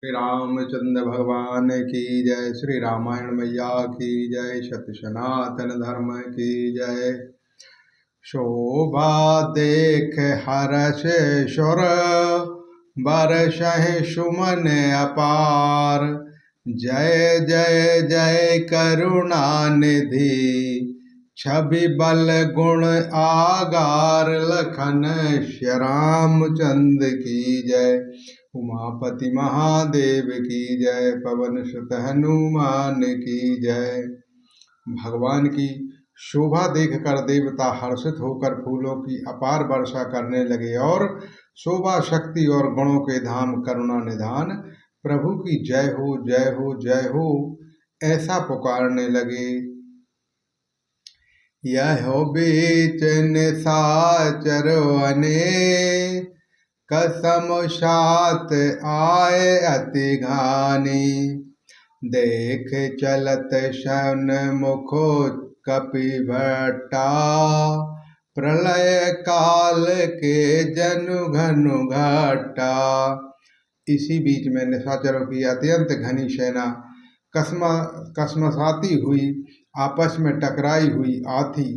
श्री रामचंद्र भगवान की जय। श्री रामायण मैया की जय। सत्य सनातन धर्म की जय। शोभा देख हर्ष सुर बरसहि सुमन अपार। जय जय जय करुणा निधि छवि बल गुण आगार। लखन श्यामचंद्र की जय। उमापति महादेव की जय। पवन सुत हनुमान की जय। भगवान की शोभा देखकर देवता हर्षित होकर फूलों की अपार वर्षा करने लगे और शोभा शक्ति और गुणों के धाम करुणा निधान प्रभु की जय हो जय हो जय हो ऐसा पुकारने लगे। यह बीच निशाचर वने कसम साथ आए अति घानी। देख चलत शन मुखो कपि भट्टा। प्रलय काल के जनु घनु घटा। इसी बीच में निशाचरों की अत्यंत घनी सेना कसमसाती हुई आपस में टकराई हुई आती।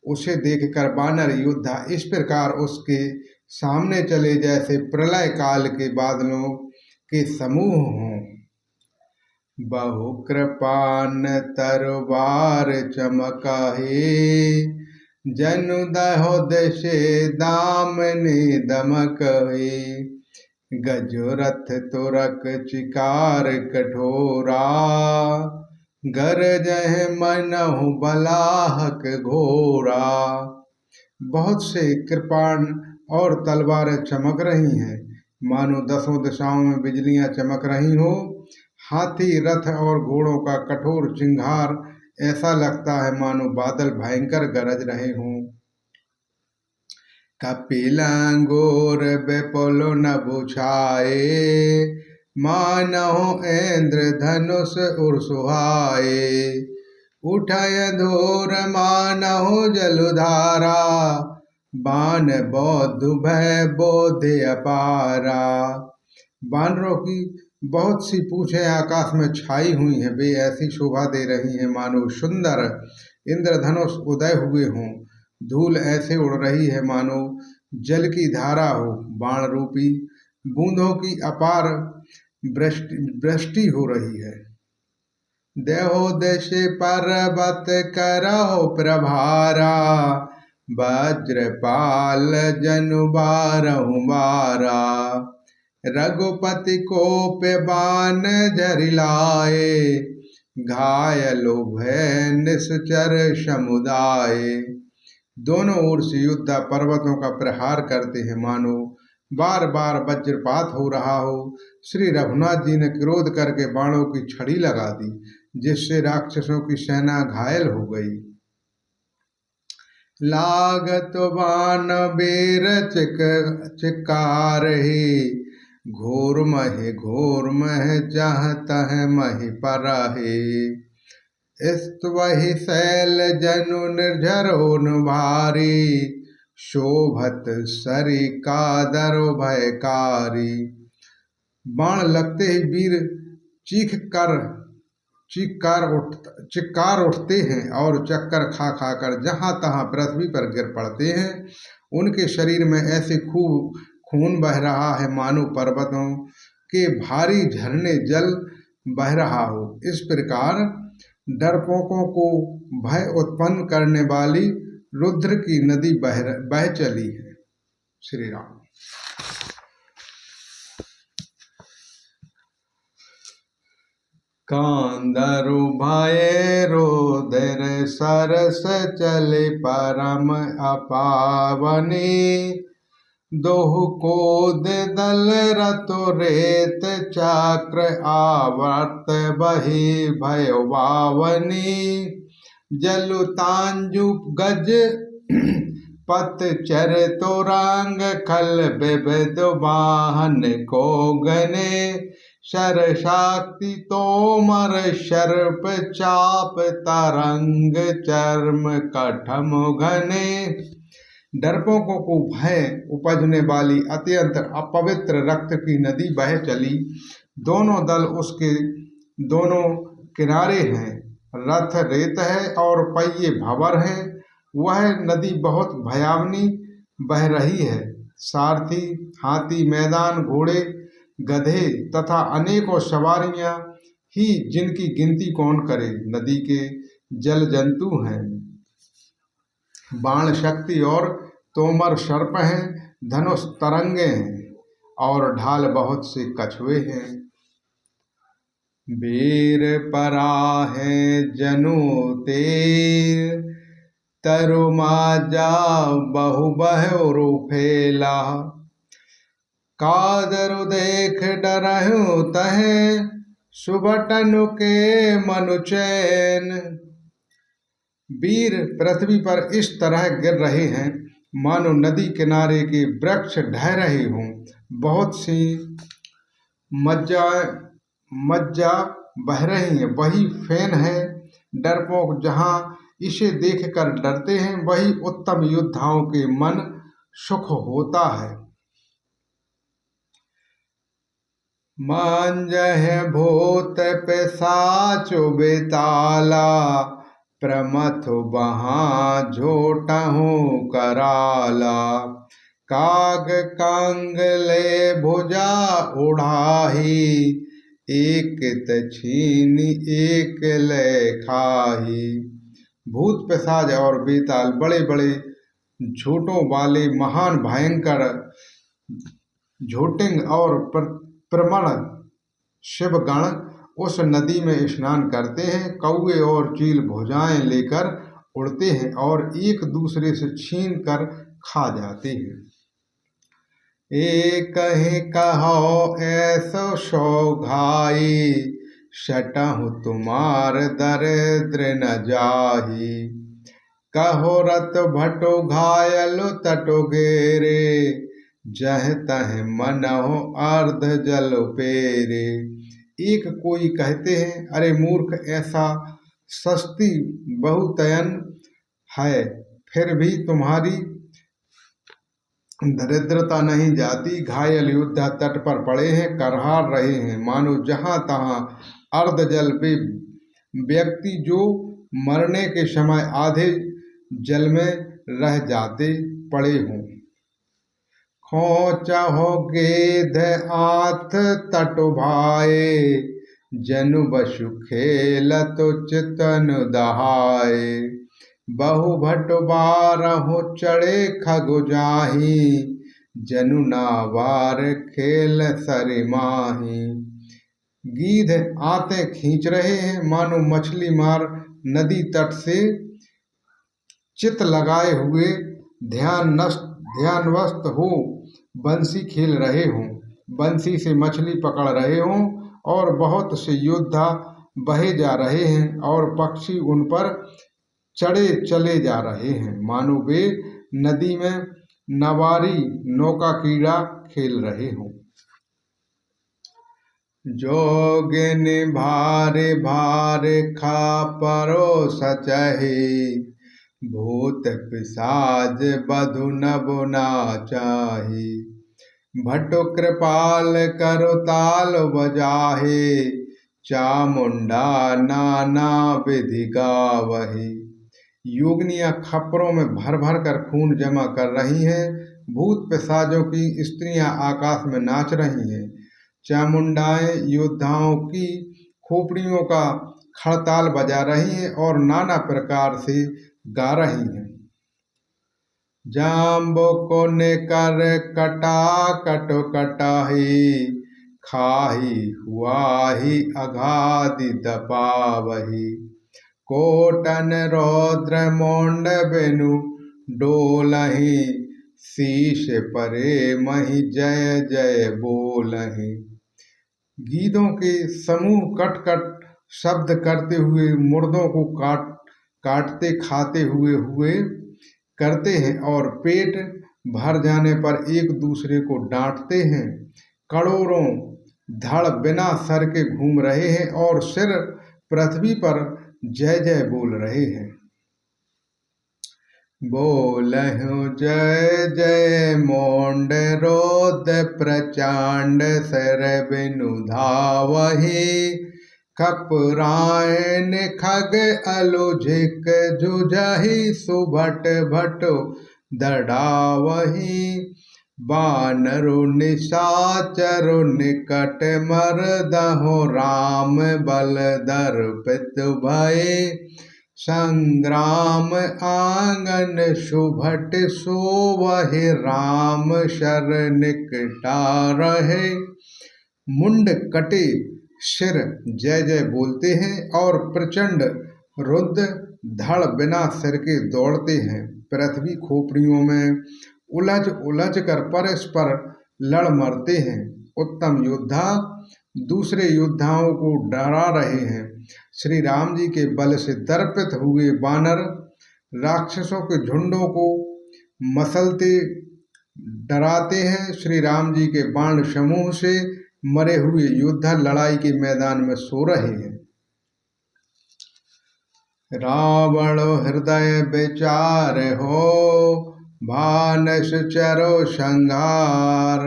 उसे देखकर वानर योद्धा इस प्रकार उसके सामने चले जैसे प्रलय काल के बादलों के समूह हों। बहु कृपान तरवार चमकाहे। जनु दहो दशे दामनि दमकहे। गजो रथ तुरक चिकार कठोरा। गरजह मनहु बलाहक घोरा। बहुत से कृपाण और तलवारें चमक रही हैं, मानो दसों दिशाओं में बिजलियां चमक रही हो। हाथी रथ और घोड़ों का कठोर चिंगार ऐसा लगता है मानो बादल भयंकर गरज रहे हों। कपिलांगोर विपुल नभु छाए। मानहु इंद्र धनुष उर सुहाए। उठय धूर मानहु जलुधारा। बाण बौद्ध भय बोध अपारा। बानरों की बहुत सी पूंछें आकाश में छाई हुई हैं। वे ऐसी शोभा दे रही हैं मानो सुंदर इंद्रधनुष उदय हुए हों। धूल ऐसे उड़ रही है मानो जल की धारा हो। बाण रूपी बूंदों की अपार वृष्टि हो रही है। देहो देशे पर्वत करहो प्रभारा। वज्रपाल जनु बारहु बारा। रघुपति कोप बाण झरिलाए। घायलो भय निश्चर समुदाय। दोनों ओर से योद्धा पर्वतों का प्रहार करते हैं मानो बार बार वज्रपात हो रहा हो। श्री रघुनाथ जी ने क्रोध करके बाणों की छड़ी लगा दी, जिससे राक्षसों की सेना घायल हो गई। लागत बाण बेर चिकार ही। घोर मह जह तह मही परहे। स्तवहि शैल जनु निर्झरोन भारी। शोभत सरी कादरो भयकारी। बाण लगते ही वीर चिक्कार उठते हैं और चक्कर खा खाकर जहाँ तहाँ पृथ्वी पर गिर पड़ते हैं। उनके शरीर में ऐसे खूब खून बह रहा है मानो पर्वतों के भारी झरने जल बह रहा हो। इस प्रकार डरपोकों को भय उत्पन्न करने वाली रुद्र की नदी बह चली है। श्री राम। कांदरु भय रोदर सरस चले परम अपावनी। दोहु कोद दल रतो रेत चक्र आवर्त बही भयवावनी। जलु तांजु गज पत चर तोरंग खल विविध वाहन को गने। शर शाक्ति तोमर शर्प चाप तरंग चर्म कठम घने। डरपोकों को भय उपजने वाली अत्यंत अपवित्र रक्त की नदी बह चली। दोनों दल उसके दोनों किनारे हैं। रथ रेत है और पहिए भंवर हैं। वह नदी बहुत भयावनी बह रही है। सारथी, हाथी, मैदान, घोड़े, गधे तथा अनेकों सवारियां ही जिनकी गिनती कौन करे। नदी के जल जंतु हैं, बाण शक्ति और तोमर सर्प हैं, धनुष तरंगे हैं और ढाल बहुत से कछुए हैं। वीर पराहे जनु तेर, तरुमाजा बहु बहरु फैला। कादरु देख डरहु तहे, सुबटनु के मनु चैन। वीर पृथ्वी पर इस तरह गिर रहे हैं मानो नदी किनारे के वृक्ष ढह रहे हों। बहुत सी मज्जा बह रही है, वही फेन है। डरपोक जहाँ इसे देखकर डरते हैं, वही उत्तम योद्धाओं के मन सुख होता है। मांजह भूत पिशाचु बेताला, प्रमथु बहाँ झोटहु कराला। काग कांगले भुजा उड़ाही, एक छीनी एक ले खाही। भूत पिशाच और बेताल बड़े बड़े झोटों वाले महान भयंकर झोटिंग और प्रमण शिवगण उस नदी में स्नान करते हैं। कौवे और चील भुजाएं लेकर उड़ते हैं और एक दूसरे से छीन कर खा जाते हैं। एक ही कहो ऐसो सौघाई, सटहु तुम्हार दरिद्र न जाही। कहो रत भटो घायलो तटो घेरे, जह तह मनहु अर्ध जल पेरे। एक कोई कहते हैं, अरे मूर्ख, ऐसा सस्ती बहुतयन है, फिर भी तुम्हारी दरिद्रता नहीं जाती। घायल योद्धा तट पर पड़े हैं, करहार रहे हैं, मानो जहाँ तहाँ अर्ध जल पे व्यक्ति जो मरने के समय आधे जल में रह जाते पड़े हों। खोचहो गेध आथ तट भाए, जनु बसु खेलत चितन दहाए। बहु भट बारहु चढ़े खगु जाही, जनु नावार खेल सरि माही। गीध आते खींच रहे हैं, मानो मछली मार नदी तट से चित लगाए हुए ध्यानवस्त हो बंसी खेल रहे हों, बंसी से मछली पकड़ रहे हों। और बहुत से योद्धा बहे जा रहे हैं और पक्षी उन पर चढ़े चले जा रहे हैं, मानो वे नदी में नवारी नौका कीड़ा खेल रहे हों। जोगिन भारे भारे खा परो सचहि, भूत पिशाच बधु नभु ना चाही। भट्टो कृपाल करो ताल बजाहे, चामुंडा नाना विधि गावही। योगनियां खप्परों में भर भर कर खून जमा कर रही हैं। भूत पिशाचों की स्त्रियां आकाश में नाच रही हैं। चामुंडाएं योद्धाओं की खोपड़ियों का खड़ताल बजा रही हैं और नाना प्रकार से गा रही हैं। जाम्बो को नेकर कटा कटो कटाही, खाही हुआही अघादि दपावही। कोटन रौद्र मोंड बेनु डोलही, शीश परे मही जय जय बोलही। गीधों के समूह कट कट शब्द करते हुए मुर्दों को काटते खाते हुए करते हैं और पेट भर जाने पर एक दूसरे को डांटते हैं। करोड़ों धड़ बिना सर के घूम रहे हैं और सिर पृथ्वी पर जय जय बोल रहे हैं। बोलहु जय जय मोंड रोद प्रचंड सर बिनु धावहि। खपरायन खग अलुझिक जुझहि सुभट भटो दड़ावहि। बानरु निशाचरु निकट मरदहु राम बल दर्पित भये। संग्राम आंगन सुभट सोवहि राम शर निकटा रहे। मुंड कटे सिर जय जय बोलते हैं और प्रचंड रुद्र धड़ बिना सिर के दौड़ते हैं। पृथ्वी खोपड़ियों में उलझ उलझ कर परस्पर लड़ मरते हैं। उत्तम योद्धा दूसरे योद्धाओं को डरा रहे हैं। श्री राम जी के बल से दर्पित हुए बानर राक्षसों के झुंडों को मसलते डराते हैं। श्री राम जी के बाण समूह से मरे हुए योद्धा लड़ाई के मैदान में सो रहे हैं। रावण हृदय विचार हो भानस चरो संहार।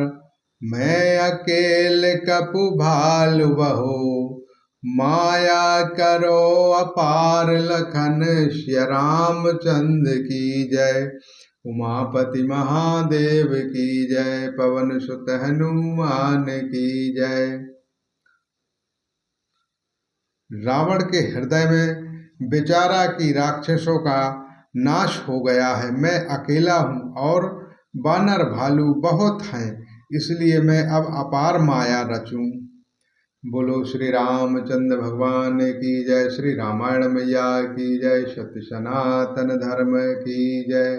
मैं अकेल कपु भालु बहो माया करो अपार। लखन श्री रामचंद्र की जय। उमापति महादेव की जय। पवन सुत हनुमान की जय। रावण के हृदय में विचारा कि राक्षसों का नाश हो गया है। मैं अकेला हूँ और वानर भालू बहुत हैं, इसलिए मैं अब अपार माया रचूं। बोलो श्री रामचंद्र भगवान की जय। श्री रामायण मैया की जय। सत्य सनातन धर्म की जय।